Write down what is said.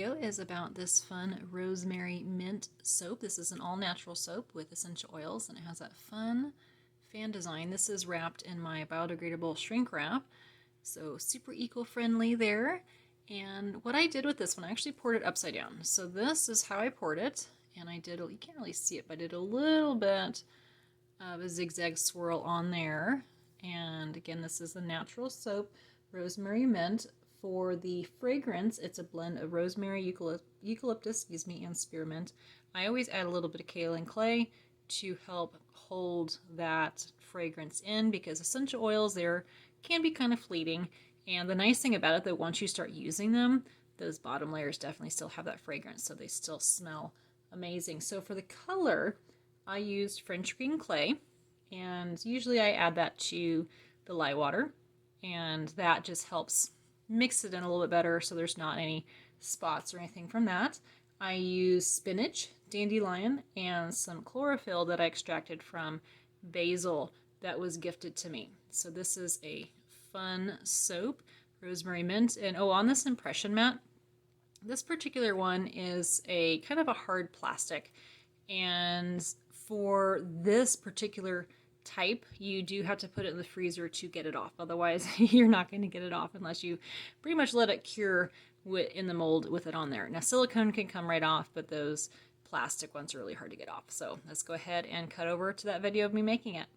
video is about this fun Rosemary Mint soap. This is an all-natural soap with essential oils, and it has that fun fan design. This is wrapped in my biodegradable shrink wrap, so super eco-friendly there. And what I did with this one, I actually poured it upside down. So this is how I poured it, and I did, you can't really see it, but I did a little bit of a zigzag swirl on there. And again, this is the natural soap, Rosemary Mint. For the fragrance, it's a blend of rosemary, eucalyptus, and spearmint. I always add a little bit of kaolin clay to help hold that fragrance in, because essential oils there can be kind of fleeting. And the nice thing about it, that once you start using them, those bottom layers definitely still have that fragrance, so they still smell amazing. So for the color, I used French green clay, and usually I add that to the lye water, and that just helps mix it in a little bit better so there's not any spots or anything from that. I use spinach, dandelion, and some chlorophyll that I extracted from basil that was gifted to me. So this is a fun soap, Rosemary Mint. And oh, on this impression mat, this particular one is a kind of a hard plastic, and for this particular type, you do have to put it in the freezer to get it off. Otherwise, you're not going to get it off unless you pretty much let it cure in the mold with it on there. Now, silicone can come right off, but those plastic ones are really hard to get off. So let's go ahead and cut over to that video of me making it.